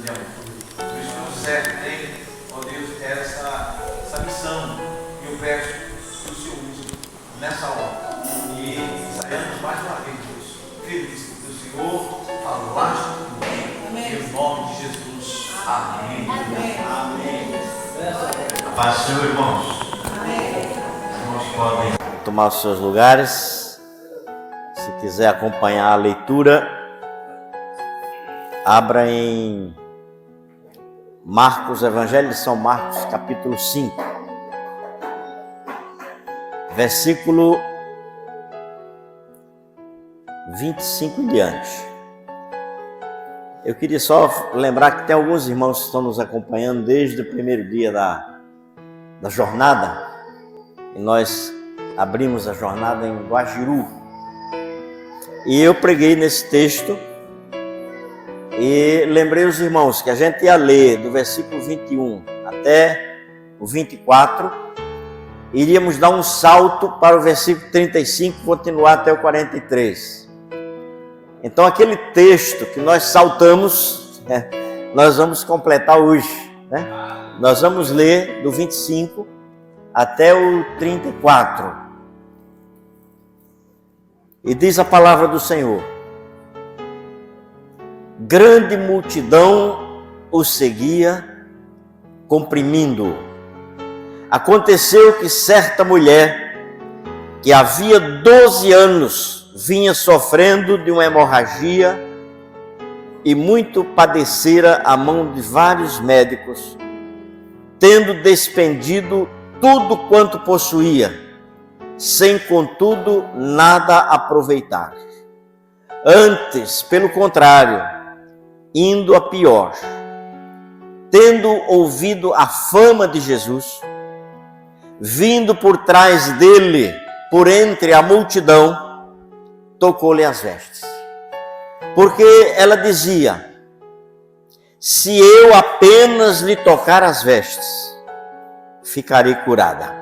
Espírito certo tem, ó Deus, essa missão que eu peço que o Senhor use nessa hora. E saiamos mais uma vez, Deus, felizes porque o Senhor falaste comigo. Em nome de Jesus. Amém. Amém. A paz do Senhor, irmãos. Irmãos podem tomar os seus lugares. Se quiser acompanhar a leitura, abra em Marcos, Evangelho de São Marcos, capítulo 5, versículo 25 em diante. Eu queria só lembrar que tem alguns irmãos que estão nos acompanhando desde o primeiro dia da jornada. E nós abrimos a jornada em Guajiru. E eu preguei nesse texto e lembrei os irmãos que a gente ia ler do versículo 21 até o 24. Iríamos dar um salto para o versículo 35 e continuar até o 43. Então aquele texto que nós saltamos, nós vamos completar hoje, né? Nós vamos ler do 25 até o 34. E diz a palavra do Senhor: grande multidão o seguia, comprimindo-o. Aconteceu que certa mulher, que havia 12 anos vinha sofrendo de uma hemorragia e muito padecera a mão de vários médicos, tendo despendido tudo quanto possuía, sem contudo nada aproveitar. Antes, pelo contrário, indo a pior, tendo ouvido a fama de Jesus, vindo por trás dele, por entre a multidão, tocou-lhe as vestes. Porque ela dizia: se eu apenas lhe tocar as vestes, ficarei curada.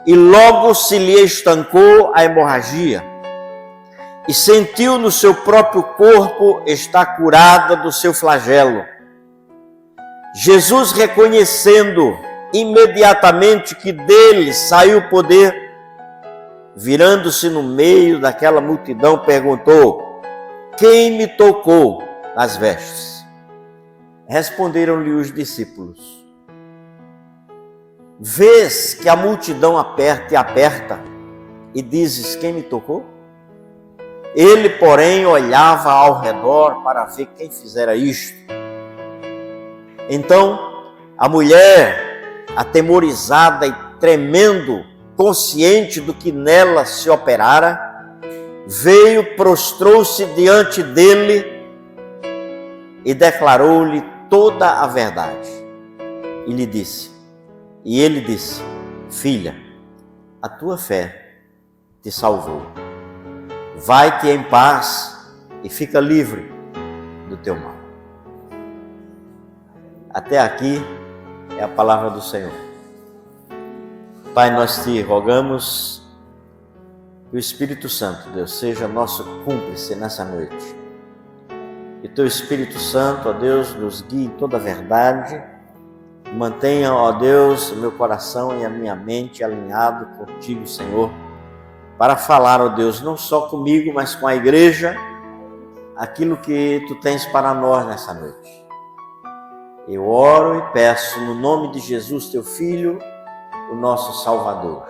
E logo se lhe estancou a hemorragia, e sentiu no seu próprio corpo estar curada do seu flagelo. Jesus, reconhecendo imediatamente que dele saiu o poder, virando-se no meio daquela multidão, perguntou: quem me tocou nas vestes? Responderam-lhe os discípulos: vês que a multidão aperta e aperta, e dizes: quem me tocou? Ele, porém, olhava ao redor para ver quem fizera isto. Então, a mulher, atemorizada e tremendo, consciente do que nela se operara, veio, prostrou-se diante dele e declarou-lhe toda a verdade. E ele disse: filha, a tua fé te salvou. Vai-te em paz e fica livre do teu mal. Até aqui é a palavra do Senhor. Pai, nós te rogamos que o Espírito Santo, Deus, seja nosso cúmplice nessa noite. E teu Espírito Santo, ó Deus, nos guie em toda a verdade. Mantenha, ó Deus, o meu coração e a minha mente alinhado contigo, Senhor, para falar, ó Deus, não só comigo, mas com a igreja, aquilo que tu tens para nós nessa noite. Eu oro e peço no nome de Jesus, teu Filho, o nosso Salvador.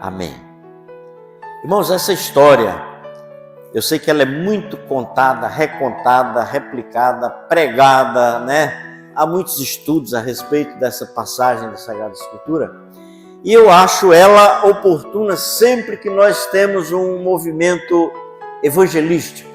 Amém. Irmãos, essa história, eu sei que ela é muito contada, recontada, replicada, pregada, né? Há muitos estudos a respeito dessa passagem da Sagrada Escritura, e eu acho ela oportuna sempre que nós temos um movimento evangelístico,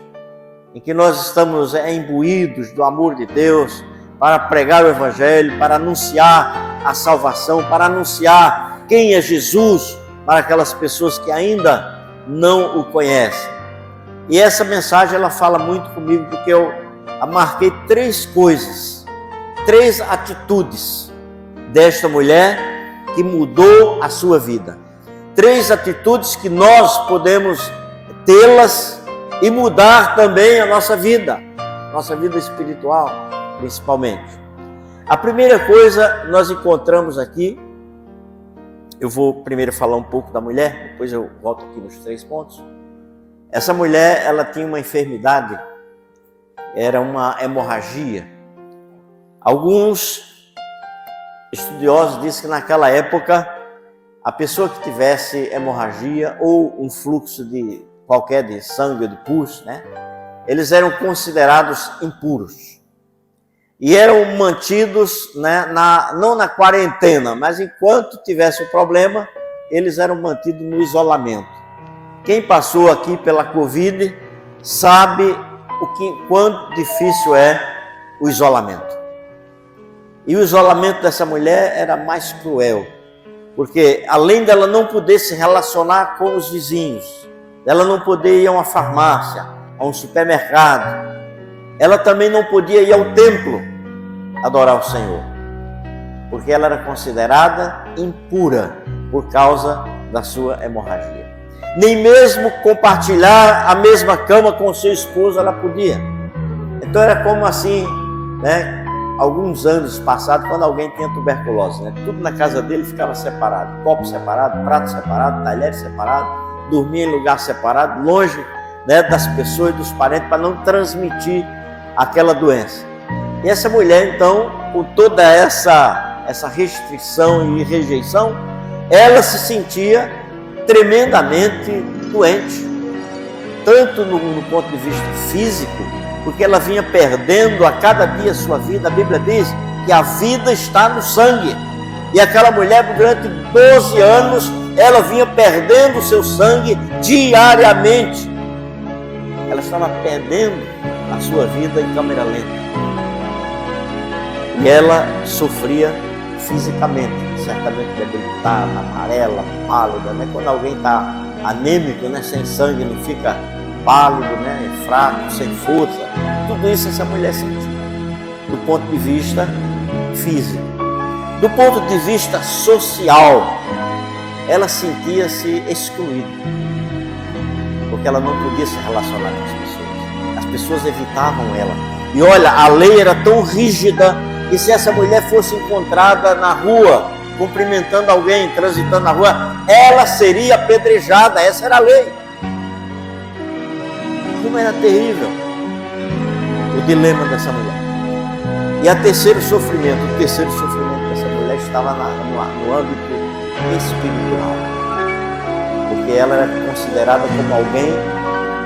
em que nós estamos imbuídos do amor de Deus, para pregar o Evangelho, para anunciar a salvação, para anunciar quem é Jesus para aquelas pessoas que ainda não o conhecem. E essa mensagem ela fala muito comigo, porque eu marquei 3 coisas, 3 atitudes desta mulher que mudou a sua vida. 3 atitudes que nós podemos tê-las e mudar também a nossa vida. nossa vida espiritual, principalmente. A primeira coisa nós encontramos aqui, eu vou primeiro falar um pouco da mulher, depois eu volto aqui nos 3 pontos. Essa mulher, ela tinha uma enfermidade, era uma hemorragia. Alguns estudiosos dizem que naquela época, a pessoa que tivesse hemorragia ou um fluxo de qualquer de sangue ou de pus, né, eles eram considerados impuros. E eram mantidos, né, não na quarentena, mas enquanto tivesse o problema, eles eram mantidos no isolamento. Quem passou aqui pela Covid sabe quanto difícil é o isolamento. E o isolamento dessa mulher era mais cruel, porque além dela não poder se relacionar com os vizinhos, ela não poder ir a uma farmácia, a um supermercado, ela também não podia ir ao templo adorar o Senhor, porque ela era considerada impura por causa da sua hemorragia. Nem mesmo compartilhar a mesma cama com seu esposo ela podia. Então era como assim, né? Alguns anos passados, quando alguém tinha tuberculose, né? Tudo na casa dele ficava separado, copo separado, prato separado, talher separado, dormia em lugar separado, longe, né, das pessoas e dos parentes, para não transmitir aquela doença. E essa mulher, então, com toda essa restrição e rejeição, ela se sentia tremendamente doente, tanto no ponto de vista físico, porque ela vinha perdendo a cada dia sua vida. A Bíblia diz que a vida está no sangue, e aquela mulher, durante 12 anos, ela vinha perdendo o seu sangue diariamente. Ela estava perdendo a sua vida em câmera lenta. E ela sofria fisicamente, certamente debilitada, amarela, pálida, né? Quando alguém está anêmico, né? Sem sangue, não fica pálido, né? Fraco, sem força. Tudo isso essa mulher sentia, do ponto de vista físico. Do ponto de vista social, ela sentia-se excluída, porque ela não podia se relacionar com as pessoas. As pessoas evitavam ela. E olha, a lei era tão rígida que se essa mulher fosse encontrada na rua, cumprimentando alguém, transitando na rua, ela seria apedrejada. Essa era a lei. Como era terrível o dilema dessa mulher. E o terceiro sofrimento dessa mulher estava no âmbito espiritual, porque ela era considerada como alguém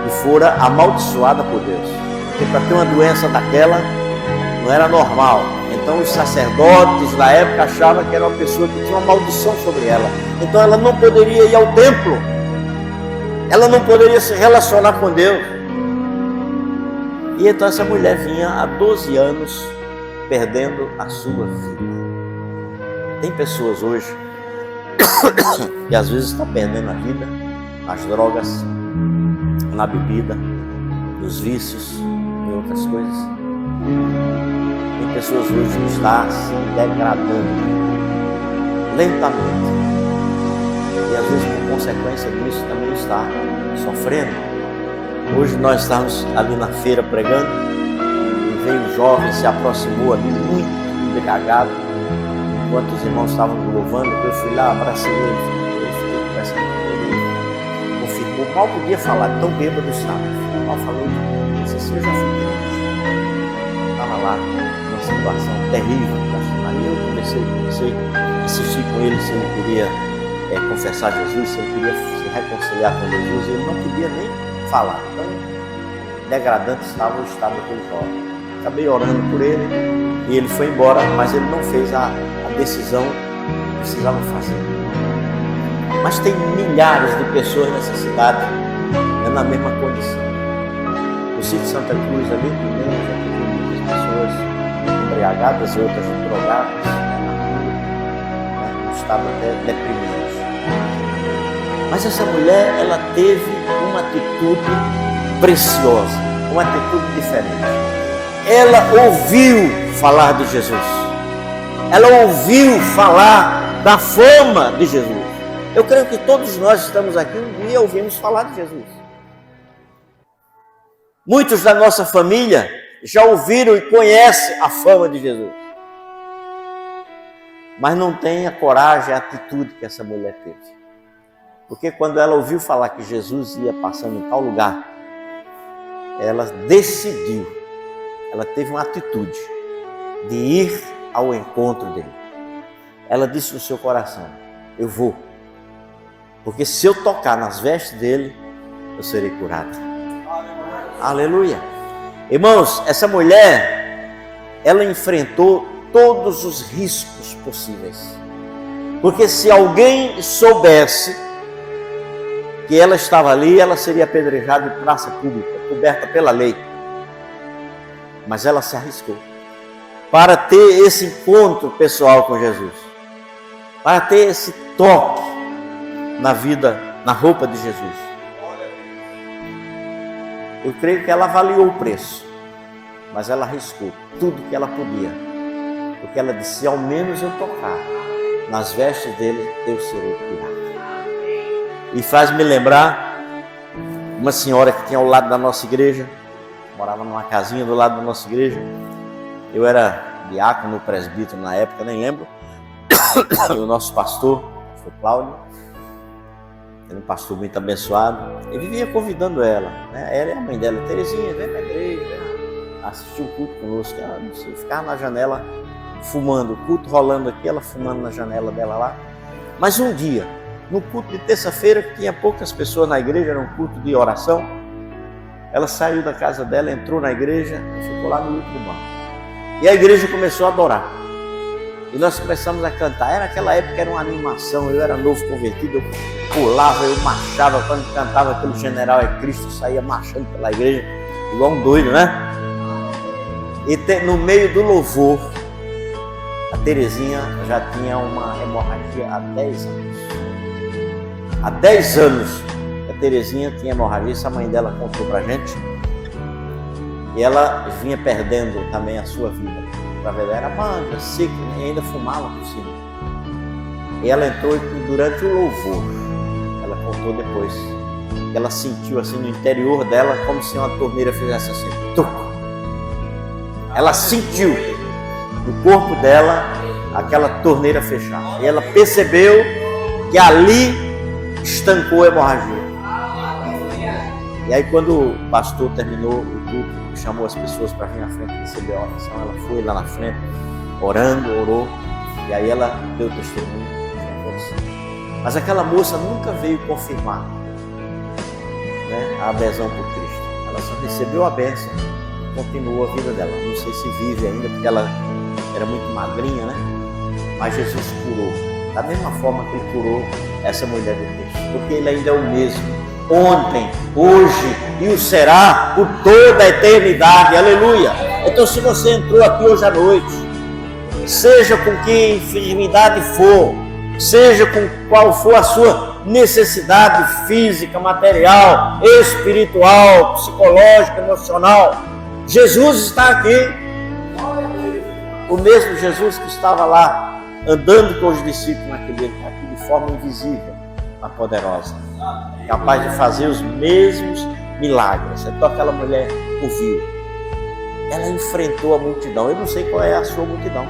que fora amaldiçoada por Deus. Porque para ter uma doença daquela não era normal. Então os sacerdotes da época achavam que era uma pessoa que tinha uma maldição sobre ela. Então ela não poderia ir ao templo, ela não poderia se relacionar com Deus. E então essa mulher vinha há 12 anos perdendo a sua vida. Tem pessoas hoje que às vezes estão perdendo a vida nas drogas, na bebida, nos vícios e outras coisas. Tem pessoas hoje que estão se degradando lentamente. E às vezes por consequência disso também está sofrendo. Hoje nós estávamos ali na feira pregando e veio um jovem, se aproximou ali muito embriagado. Enquanto os irmãos estavam louvando, eu fui lá, abracei ele, fiquei conversando com ele, confirmou, mal podia falar, tão bêbado estava. Mal falou, disse assim, eu já fui crente. Estava lá numa situação terrível. Aí eu comecei a insistir com ele se ele queria confessar Jesus, se ele queria se reconciliar com Jesus, e ele não podia nem falar. Então, degradante estava o estado daquele jovem. Acabei orando por ele e ele foi embora, mas ele não fez a decisão que precisava fazer. Mas tem milhares de pessoas nessa cidade na mesma condição. No sítio Santa Cruz ali também já tive muitas pessoas embriagadas e outras drogadas, no estado até deprimido. Mas essa mulher, ela teve uma atitude preciosa, uma atitude diferente. Ela ouviu falar de Jesus. Ela ouviu falar da fama de Jesus. Eu creio que todos nós estamos aqui um dia ouvimos falar de Jesus. Muitos da nossa família já ouviram e conhecem a fama de Jesus. Mas não tem a coragem, a atitude que essa mulher teve. Porque quando ela ouviu falar que Jesus ia passando em tal lugar, ela decidiu, ela teve uma atitude de ir ao encontro dele. Ela disse no seu coração: eu vou, porque se eu tocar nas vestes dele, eu serei curada. Aleluia! Irmãos, essa mulher, ela enfrentou todos os riscos possíveis. Porque se alguém soubesse que ela estava ali, ela seria apedrejada em praça pública, coberta pela lei. Mas ela se arriscou para ter esse encontro pessoal com Jesus, para ter esse toque na vida, na roupa de Jesus. Eu creio que ela avaliou o preço, mas ela arriscou tudo que ela podia, porque ela disse: se ao menos eu tocar nas vestes dele, eu serei curado. E faz-me lembrar uma senhora que tinha ao lado da nossa igreja, morava numa casinha do lado da nossa igreja. Eu era diácono, presbítero na época, nem lembro. E o nosso pastor foi Cláudio, era um pastor muito abençoado. Ele vivia convidando ela, né? Ela e a mãe dela: Terezinha, vem para a igreja, vem assistir o culto conosco. Ela não sei, ficava na janela fumando, o culto rolando aqui, ela fumando na janela dela lá. Mas um dia, no culto de terça-feira, que tinha poucas pessoas na igreja, era um culto de oração, ela saiu da casa dela, entrou na igreja e ficou lá no último banco. E a igreja começou a adorar. E nós começamos a cantar. Era naquela época, era uma animação. Eu era novo convertido, eu pulava, eu marchava. Quando cantava aquele General é Cristo, eu saía marchando pela igreja, igual um doido, né? E no meio do louvor, a Terezinha já tinha uma hemorragia há 10 anos. Há 10 anos a Terezinha tinha hemorragia, essa mãe dela contou pra gente. E ela vinha perdendo também a sua vida. Ela era manca, seca, e ainda fumava por cima. E ela entrou durante o louvor. Ela contou depois que ela sentiu assim no interior dela como se uma torneira fizesse assim, tuc. Ela sentiu no corpo dela aquela torneira fechar. E ela percebeu que ali estancou a hemorragia. E aí quando o pastor terminou o culto, chamou as pessoas para vir na frente e receber a oração, ela foi lá na frente, orando, orou, e aí ela deu testemunho. Mas aquela moça nunca veio confirmar, né, a adesão por Cristo. Ela só recebeu a bênção, continuou a vida dela. Não sei se vive ainda, porque ela era muito magrinha, né? Mas Jesus curou, da mesma forma que ele curou essa mulher do texto, porque ele ainda é o mesmo, ontem, hoje e o será por toda a eternidade. Aleluia! Então, se você entrou aqui hoje à noite, seja com que enfermidade for, seja com qual for a sua necessidade física, material, espiritual, psicológica, emocional, Jesus está aqui. O mesmo Jesus que estava lá andando com os discípulos naquele aqui de forma invisível, mas poderosa, capaz de fazer os mesmos milagres. Então aquela mulher ouviu, ela enfrentou a multidão. Eu não sei qual é a sua multidão.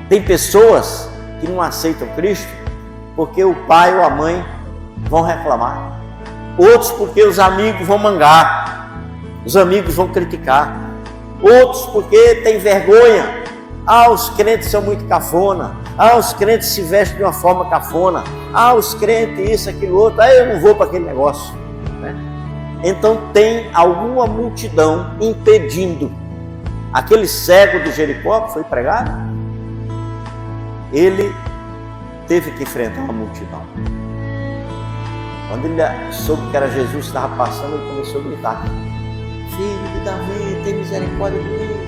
Tem pessoas que não aceitam Cristo porque o pai ou a mãe vão reclamar, outros porque os amigos vão mangar, os amigos vão criticar, outros porque tem vergonha. Os crentes são muito cafona, os crentes se vestem de uma forma cafona, os crentes isso, aquilo, outro, eu não vou para aquele negócio, né? Então tem alguma multidão impedindo. Aquele cego de Jericó que foi pregado, ele teve que enfrentar uma multidão. Quando ele soube que era Jesus que estava passando, ele começou a gritar: Filho de Davi, tem misericórdia de mim.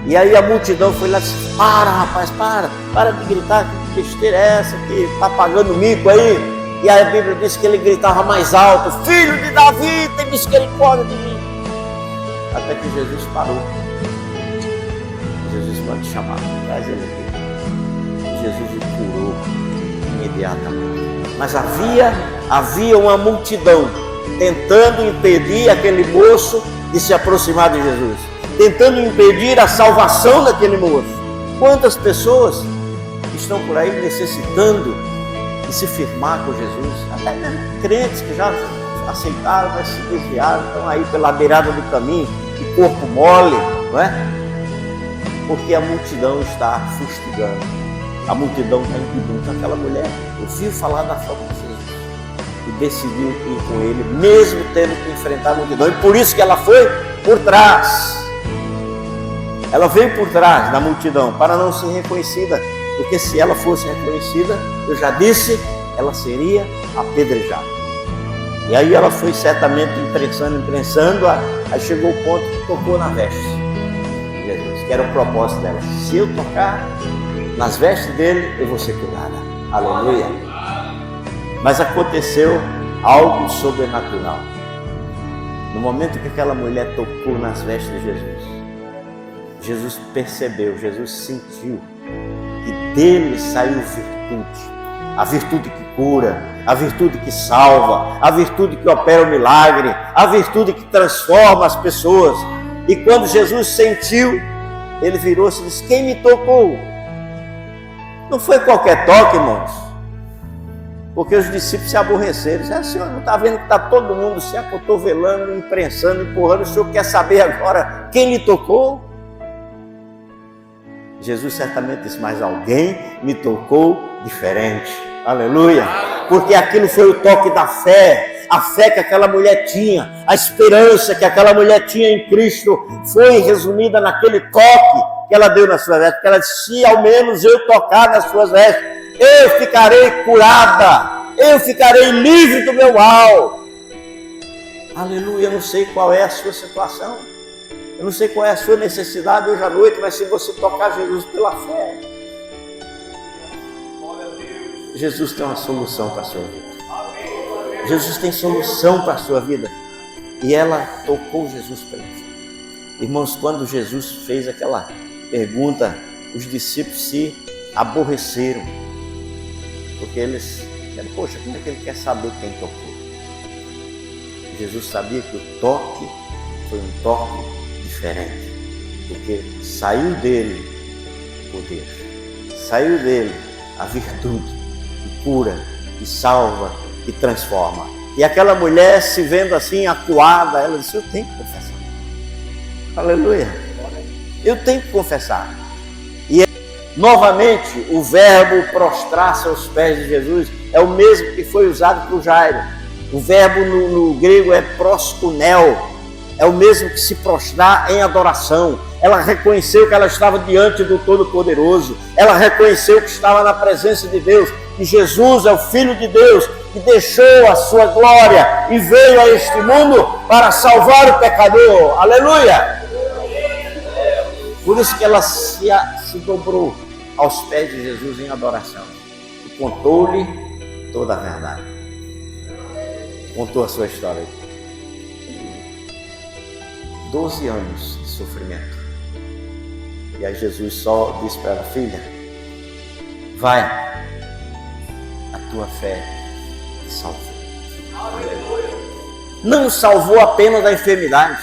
E aí a multidão foi lá e disse: para, rapaz, para de gritar, que besteira é essa, que está pagando mico aí. E aí a Bíblia diz que ele gritava mais alto: Filho de Davi, tem misericórdia de mim. Até que Jesus parou. Jesus pode chamar, traz ele aqui. Jesus o curou imediatamente. Mas havia uma multidão tentando impedir aquele moço de se aproximar de Jesus. tentando impedir a salvação daquele moço. Quantas pessoas estão por aí necessitando de se firmar com Jesus, até mesmo crentes que já aceitaram, mas se desviaram, estão aí pela beirada do caminho, de corpo mole, não é? Porque a multidão está fustigando, a multidão está impedindo. Então aquela mulher ouviu falar da fama de Jesus e decidiu ir com ele, mesmo tendo que enfrentar a multidão, e por isso que ela foi por trás. Ela veio por trás da multidão para não ser reconhecida, porque se ela fosse reconhecida, eu já disse, ela seria apedrejada. E aí ela foi certamente imprensando, aí chegou o ponto que tocou na veste de Jesus, que era o propósito dela. Se eu tocar nas vestes dele, eu vou ser curada. Aleluia. Mas aconteceu algo sobrenatural. No momento que aquela mulher tocou nas vestes de Jesus, Jesus percebeu, Jesus sentiu que dele saiu virtude. A virtude que cura, a virtude que salva, a virtude que opera o milagre, a virtude que transforma as pessoas. E quando Jesus sentiu, ele virou-se e disse: quem me tocou? Não foi qualquer toque, irmãos, porque os discípulos se aborreceram. Disseram: Senhor, não está vendo que está todo mundo se acotovelando, imprensando, empurrando, o Senhor quer saber agora quem lhe tocou? Jesus certamente disse: mas alguém me tocou diferente. Aleluia! Porque aquilo foi o toque da fé, a fé que aquela mulher tinha, a esperança que aquela mulher tinha em Cristo, foi resumida naquele toque que ela deu nas suas vestes. Porque ela disse: se ao menos eu tocar nas suas vestes, eu ficarei curada, eu ficarei livre do meu mal. Aleluia! Eu não sei qual é a sua situação, eu não sei qual é a sua necessidade hoje à noite, mas se você tocar Jesus pela fé, Jesus tem uma solução para a sua vida. Jesus tem solução para a sua vida. E ela tocou Jesus pela fé. Irmãos, quando Jesus fez aquela pergunta, os discípulos se aborreceram, porque eles disseram: poxa, como é que ele quer saber quem tocou? Jesus sabia que o toque foi um toque diferente, porque saiu dele o poder, saiu dele a virtude que cura, que salva, que transforma. E aquela mulher, se vendo assim acuada, ela disse: eu tenho que confessar. Aleluia! Eu tenho que confessar. E novamente o verbo prostrar-se aos pés de Jesus é o mesmo que foi usado por Jairo. O verbo no grego é proskuneo, é o mesmo que se prostrar em adoração. Ela reconheceu que ela estava diante do Todo-Poderoso, ela reconheceu que estava na presença de Deus, que Jesus é o Filho de Deus, que deixou a sua glória e veio a este mundo para salvar o pecador. Aleluia! Por isso que ela se dobrou aos pés de Jesus em adoração e contou-lhe toda a verdade. Contou a sua história. 12 anos de sofrimento. E aí Jesus só disse para ela: filha, vai, a tua fé te salvou. Não salvou apenas da enfermidade,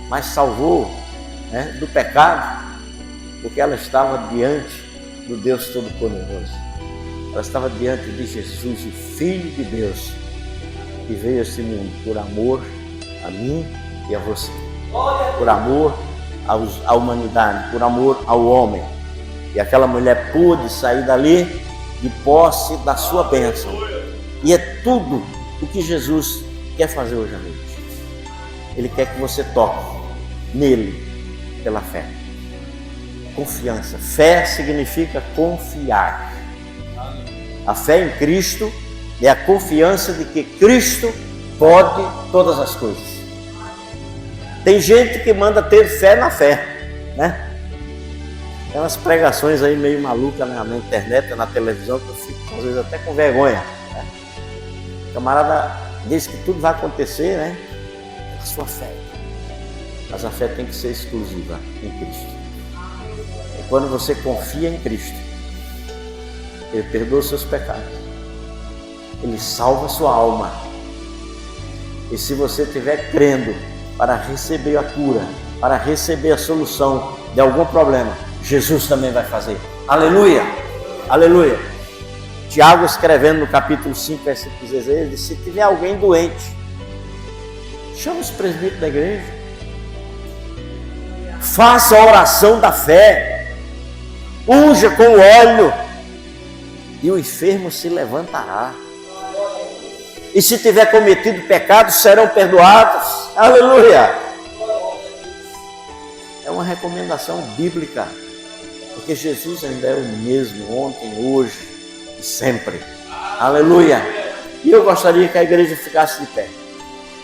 mas salvou, do pecado, porque ela estava diante do Deus Todo-Poderoso. Ela estava diante de Jesus, o Filho de Deus, que veio a este mundo por amor a mim e a você, por amor à humanidade, por amor ao homem. E aquela mulher pôde sair dali de posse da sua bênção. E é tudo o que Jesus quer fazer hoje à noite. Ele quer que você toque nele pela fé. Confiança. Fé significa confiar. A fé em Cristo é a confiança de que Cristo pode todas as coisas. Tem gente que manda ter fé na fé, né? Tem umas pregações aí meio malucas na internet, na televisão, que eu fico às vezes até com vergonha, né? O camarada diz que tudo vai acontecer, né? A sua fé. Mas a fé tem que ser exclusiva em Cristo. E quando você confia em Cristo, Ele perdoa os seus pecados, Ele salva a sua alma. E se você estiver crendo para receber a cura, para receber a solução de algum problema, Jesus também vai fazer. Aleluia! Aleluia! Tiago, escrevendo no capítulo 5, versículo 16, diz: se tiver alguém doente, chama os presbíteros da igreja, faça a oração da fé, unja com o óleo, e o enfermo se levantará. E se tiver cometido pecados, serão perdoados. Aleluia! É uma recomendação bíblica, porque Jesus ainda é o mesmo ontem, hoje e sempre. Aleluia! E eu gostaria que a igreja ficasse de pé.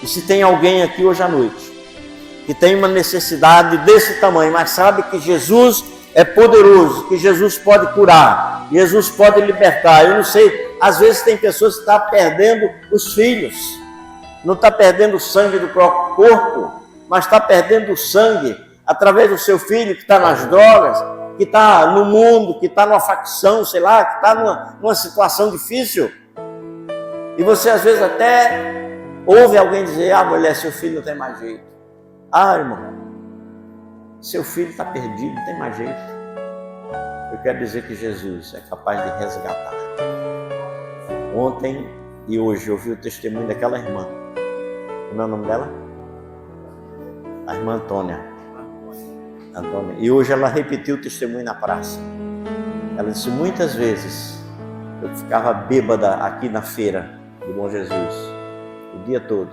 E se tem alguém aqui hoje à noite que tem uma necessidade desse tamanho, mas sabe que Jesus é poderoso, que Jesus pode curar, Jesus pode libertar. Eu não sei, às vezes tem pessoas que estão perdendo os filhos, não está perdendo o sangue do próprio corpo, mas está perdendo o sangue através do seu filho que está nas drogas, que está no mundo, que está numa facção, sei lá, que está numa situação difícil. E você às vezes até ouve alguém dizer: ah, mulher, seu filho não tem mais jeito. Ah, irmão, seu filho está perdido, não tem mais jeito. Eu quero dizer que Jesus é capaz de resgatar. Ontem e hoje eu ouvi o testemunho daquela irmã. Como é o nome dela? A irmã Antônia. E hoje ela repetiu o testemunho na praça. Ela disse: muitas vezes eu ficava bêbada aqui na feira do Bom Jesus, o dia todo,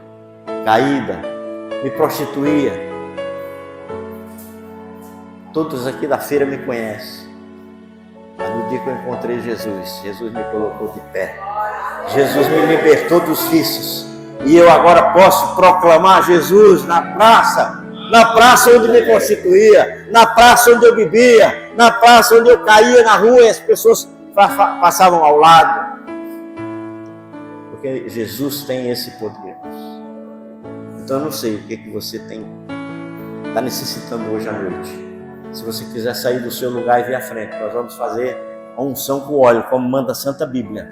caída, me prostituía. Todos aqui da feira me conhecem. Mas no dia que eu encontrei Jesus, Jesus me colocou de pé. Jesus me libertou dos vícios. E eu agora posso proclamar Jesus na praça onde me prostituía, na praça onde eu bebia, na praça onde eu caía na rua e as pessoas passavam ao lado. Porque Jesus tem esse poder. Então eu não sei o que você está necessitando hoje à noite. Se você quiser sair do seu lugar e vir à frente, nós vamos fazer a unção com óleo, como manda a Santa Bíblia.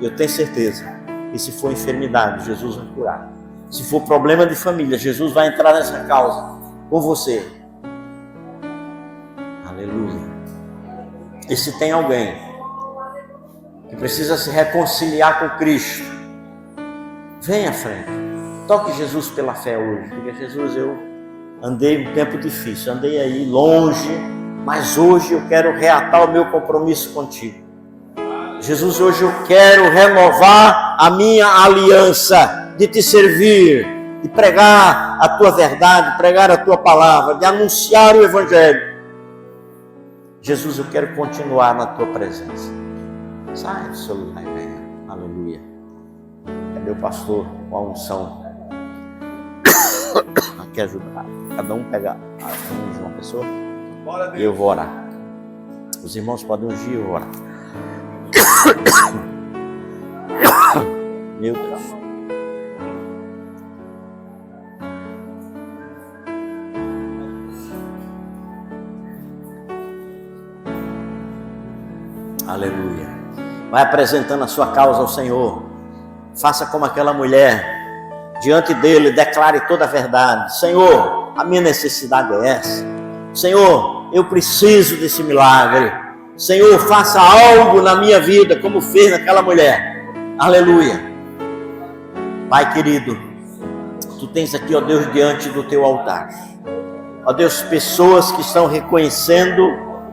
Eu tenho certeza que se for enfermidade, Jesus vai curar. Se for problema de família, Jesus vai entrar nessa causa com você. Aleluia. E se tem alguém que precisa se reconciliar com Cristo, venha à frente. Toque Jesus pela fé hoje. Diga: Jesus, eu andei um tempo difícil, andei aí longe, mas hoje eu quero reatar o meu compromisso contigo. Jesus, hoje eu quero renovar a minha aliança de te servir, de pregar a tua verdade, pregar a tua palavra, de anunciar o Evangelho. Jesus, eu quero continuar na tua presença. Sai do seu lugar e venha. Aleluia. Cadê o pastor com a unção? Quer ajudar? Cada um pega a mão de uma pessoa e eu vou orar. Os irmãos podem ungir e eu vou orar. Meu Deus. Aleluia. Vai apresentando a sua causa ao Senhor. Faça como aquela mulher. Diante dele, declare toda a verdade. Senhor, a minha necessidade é essa. Senhor, eu preciso desse milagre. Senhor, faça algo na minha vida, como fez naquela mulher. Aleluia. Pai querido, tu tens aqui, ó Deus, diante do teu altar, ó Deus, pessoas que estão reconhecendo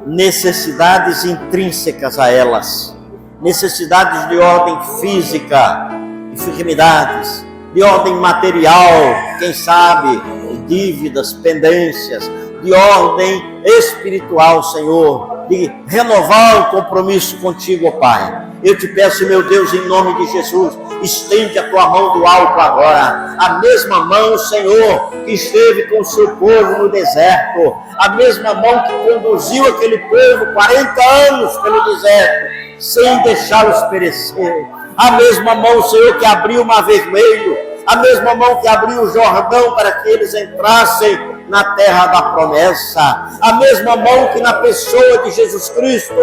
necessidades intrínsecas a elas, necessidades de ordem física, enfermidades, de ordem material, quem sabe, dívidas, pendências, de ordem espiritual, Senhor, de renovar o compromisso contigo, ó Pai. Eu te peço, meu Deus, em nome de Jesus, estende a tua mão do alto agora, a mesma mão, Senhor, que esteve com o seu povo no deserto, a mesma mão que conduziu aquele povo 40 anos pelo deserto, sem deixá-los perecer, a mesma mão, Senhor, que abriu o Mar Vermelho, a mesma mão que abriu o Jordão para que eles entrassem na terra da promessa, a mesma mão que na pessoa de Jesus Cristo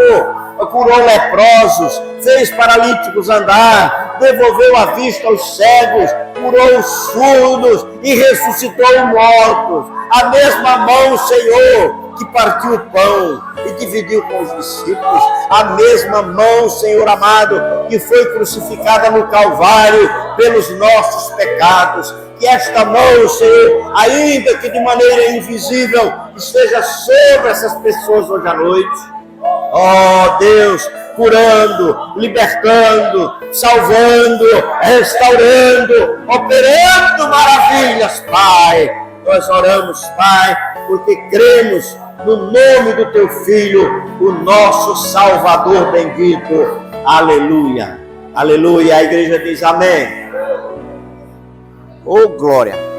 curou leprosos, fez paralíticos andar, devolveu a vista aos cegos, curou os surdos e ressuscitou os mortos. A mesma mão, Senhor, que partiu o pão e dividiu com os discípulos. A mesma mão, Senhor amado, que foi crucificada no Calvário pelos nossos pecados. Que esta mão, Senhor, ainda que de maneira invisível, esteja sobre essas pessoas hoje à noite. Ó Deus, curando, libertando, salvando, restaurando, operando maravilhas, Pai. Nós oramos, Pai, porque cremos no nome do Teu Filho, o nosso Salvador bendito. Aleluia, aleluia. A igreja diz amém. Oh, glória.